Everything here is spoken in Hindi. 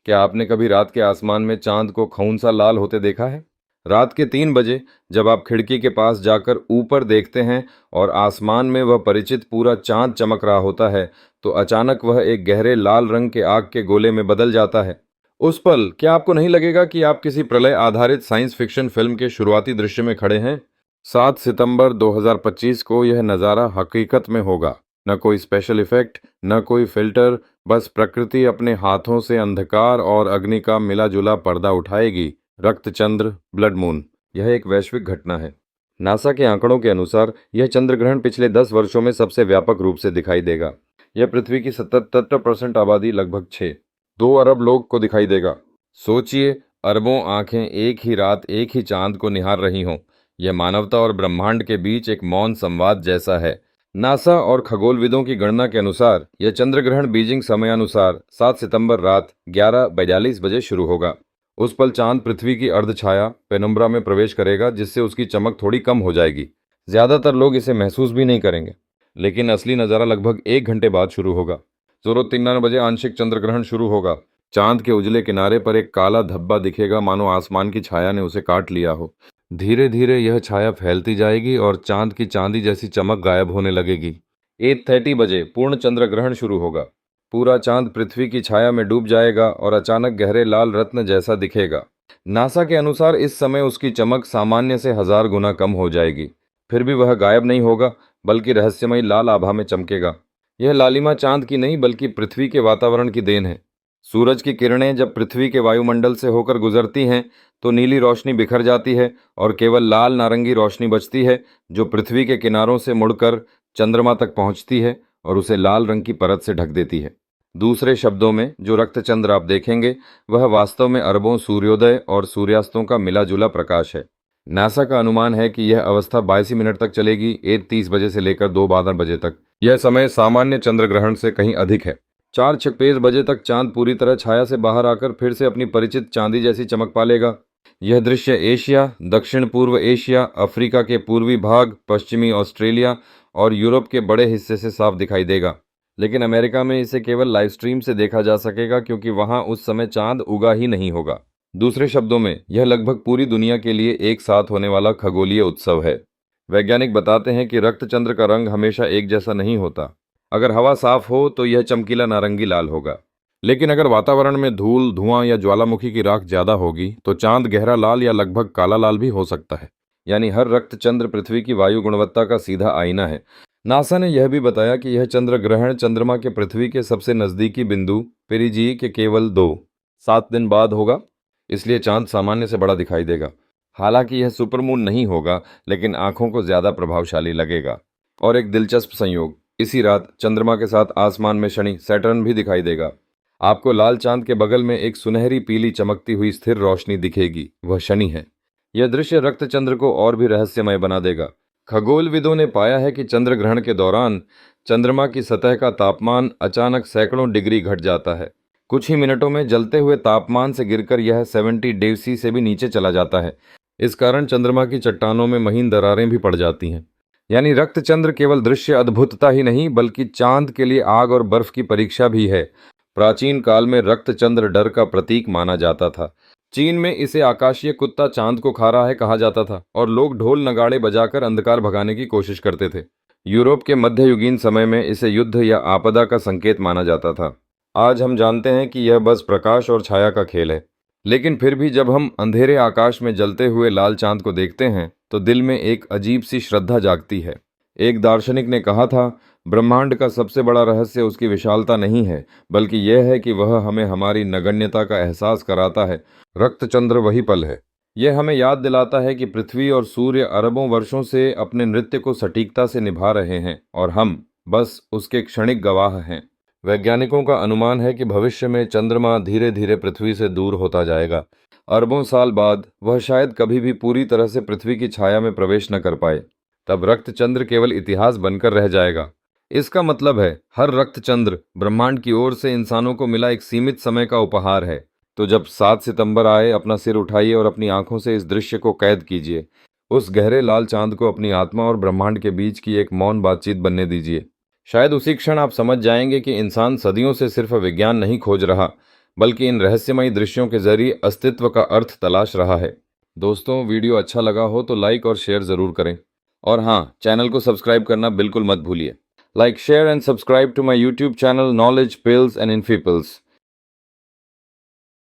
क्या आपने कभी रात के आसमान में चांद को खून सा लाल होते देखा है? रात के 3 बजे जब आप खिड़की के पास जाकर ऊपर देखते हैं और आसमान में वह परिचित पूरा चांद चमक रहा होता है, तो अचानक वह एक गहरे लाल रंग के आग के गोले में बदल जाता है। उस पल क्या आपको नहीं लगेगा कि आप किसी प्रलय आधारित साइंस फिक्शन फिल्म के शुरुआती दृश्य में खड़े हैं? 7 सितंबर 2025 को यह नज़ारा हकीकत में होगा। न कोई स्पेशल इफेक्ट, न कोई फिल्टर, बस प्रकृति अपने हाथों से अंधकार और अग्नि का मिला जुला पर्दा उठाएगी। रक्तचंद्र, ब्लड मून, यह एक वैश्विक घटना है। नासा के आंकड़ों के अनुसार यह चंद्र ग्रहण पिछले 10 वर्षों में सबसे व्यापक रूप से दिखाई देगा। यह पृथ्वी की 77% आबादी, लगभग 2 अरब लोग को दिखाई देगा। सोचिए, अरबों आंखें एक ही रात एक ही चांद को निहार रही हों। यह मानवता और ब्रह्मांड के बीच एक मौन संवाद जैसा है। नासा और खगोलविदों की गणना के अनुसार यह चंद्र ग्रहण बीजिंग समयानुसार 7 सितंबर रात 11:42 बजे शुरू होगा। उस पल चांद पृथ्वी की अर्धछाया पेनुम्ब्रा में प्रवेश करेगा, जिससे उसकी चमक थोड़ी कम हो जाएगी। ज्यादातर लोग इसे महसूस भी नहीं करेंगे, लेकिन असली नज़ारा लगभग 1 घंटे बाद शुरू होगा। 03:93 बजे आंशिक चंद्र ग्रहण शुरू होगा। चांद के उजले किनारे पर एक काला धब्बा दिखेगा, मानो आसमान की छाया ने उसे काट लिया हो। धीरे धीरे यह छाया फैलती जाएगी और चांद की चांदी जैसी चमक गायब होने लगेगी। 8:30 बजे पूर्ण चंद्र ग्रहण शुरू होगा। पूरा चांद पृथ्वी की छाया में डूब जाएगा और अचानक गहरे लाल रत्न जैसा दिखेगा। नासा के अनुसार इस समय उसकी चमक सामान्य से 1000 गुना कम हो जाएगी। फिर भी वह गायब नहीं होगा, बल्कि रहस्यमयी लाल आभा में चमकेगा। यह लालिमा चांद की नहीं, बल्कि पृथ्वी के वातावरण की देन है। सूरज की किरणें जब पृथ्वी के वायुमंडल से होकर गुजरती हैं, तो नीली रोशनी बिखर जाती है और केवल लाल नारंगी रोशनी बचती है, जो पृथ्वी के किनारों से मुड़कर चंद्रमा तक पहुंचती है और उसे लाल रंग की परत से ढक देती है। दूसरे शब्दों में, जो रक्तचंद्र आप देखेंगे वह वास्तव में अरबों सूर्योदय और सूर्यास्तों का मिला जुला प्रकाश है। नासा का अनुमान है कि यह अवस्था 82 मिनट तक चलेगी, 1:30 बजे से लेकर 2:12 बजे तक। यह समय सामान्य चंद्र ग्रहण से कहीं अधिक है। 4:56 बजे तक चांद पूरी तरह छाया से बाहर आकर फिर से अपनी परिचित चांदी जैसी चमक पालेगा। यह दृश्य एशिया, दक्षिण पूर्व एशिया, अफ्रीका के पूर्वी भाग, पश्चिमी ऑस्ट्रेलिया और यूरोप के बड़े हिस्से से साफ दिखाई देगा। लेकिन अमेरिका में इसे केवल लाइव स्ट्रीम से देखा जा सकेगा, क्योंकि वहां उस समय चांद उगा ही नहीं होगा। दूसरे शब्दों में, यह लगभग पूरी दुनिया के लिए एक साथ होने वाला खगोलीय उत्सव है। वैज्ञानिक बताते हैं कि रक्तचंद्र का रंग हमेशा एक जैसा नहीं होता। अगर हवा साफ हो तो यह चमकीला नारंगी लाल होगा, लेकिन अगर वातावरण में धूल, धुआं या ज्वालामुखी की राख ज्यादा होगी तो चांद गहरा लाल या लगभग काला लाल भी हो सकता है। यानी हर रक्तचंद्र पृथ्वी की वायु गुणवत्ता का सीधा आईना है। नासा ने यह भी बताया कि यह चंद्र ग्रहण चंद्रमा के पृथ्वी के सबसे नजदीकी बिंदु पेरिजीय के केवल 7 दिन बाद होगा, इसलिए चांद सामान्य से बड़ा दिखाई देगा। हालांकि यह सुपरमून नहीं होगा, लेकिन आंखों को ज्यादा प्रभावशाली लगेगा। और एक दिलचस्प संयोग, इसी रात चंद्रमा के साथ आसमान में शनि, सैटर्न भी दिखाई देगा। आपको लाल चांद के बगल में एक सुनहरी पीली चमकती हुई स्थिर रोशनी दिखेगी, वह शनि है। यह दृश्य रक्तचंद्र को और भी रहस्यमय बना देगा। खगोलविदों ने पाया है कि चंद्र ग्रहण के दौरान चंद्रमा की सतह का तापमान अचानक सैकड़ों डिग्री घट जाता है। कुछ ही मिनटों में जलते हुए तापमान से गिरकर यह 70 डिग्री से भी नीचे चला जाता है। इस कारण चंद्रमा की चट्टानों में महीन दरारें भी पड़ जाती हैं। यानी रक्तचंद्र केवल दृश्य अद्भुतता ही नहीं, बल्कि चांद के लिए आग और बर्फ की परीक्षा भी है। प्राचीन काल में रक्तचंद्र डर का प्रतीक माना जाता था। चीन में इसे आकाशीय कुत्ता चांद को खा रहा है कहा जाता था, और लोग ढोल नगाड़े बजाकर अंधकार भगाने की कोशिश करते थे। यूरोप के मध्ययुगीन समय में इसे युद्ध या आपदा का संकेत माना जाता था। आज हम जानते हैं कि यह बस प्रकाश और छाया का खेल है, लेकिन फिर भी जब हम अंधेरे आकाश में जलते हुए लाल चांद को देखते हैं तो दिल में एक अजीब सी श्रद्धा जागती है। एक दार्शनिक ने कहा था, ब्रह्मांड का सबसे बड़ा रहस्य उसकी विशालता नहीं है, बल्कि यह है कि वह हमें हमारी नगण्यता का एहसास कराता है। रक्तचंद्र वही पल है। यह हमें याद दिलाता है कि पृथ्वी और सूर्य अरबों वर्षों से अपने नृत्य को सटीकता से निभा रहे हैं और हम बस उसके क्षणिक गवाह हैं। वैज्ञानिकों का अनुमान है कि भविष्य में चंद्रमा धीरे धीरे पृथ्वी से दूर होता जाएगा। अरबों साल बाद वह शायद कभी भी पूरी तरह से पृथ्वी की छाया में प्रवेश न कर पाए। तब रक्तचंद्र केवल इतिहास बनकर रह जाएगा। इसका मतलब है, हर रक्तचंद्र ब्रह्मांड की ओर से इंसानों को मिला एक सीमित समय का उपहार है। तो जब 7 सितंबर आए, अपना सिर उठाइए और अपनी आंखों से इस दृश्य को कैद कीजिए। उस गहरे लाल चांद को अपनी आत्मा और ब्रह्मांड के बीच की एक मौन बातचीत बनने दीजिए। शायद उसी क्षण आप समझ जाएंगे कि इंसान सदियों से सिर्फ विज्ञान नहीं खोज रहा, बल्कि इन रहस्यमयी दृश्यों के जरिए अस्तित्व का अर्थ तलाश रहा है। दोस्तों, वीडियो अच्छा लगा हो तो लाइक और शेयर ज़रूर करें। और हाँ, चैनल को सब्सक्राइब करना बिल्कुल मत भूलिए। Like, share and subscribe to my YouTube channel knowledge pills and Infi pills.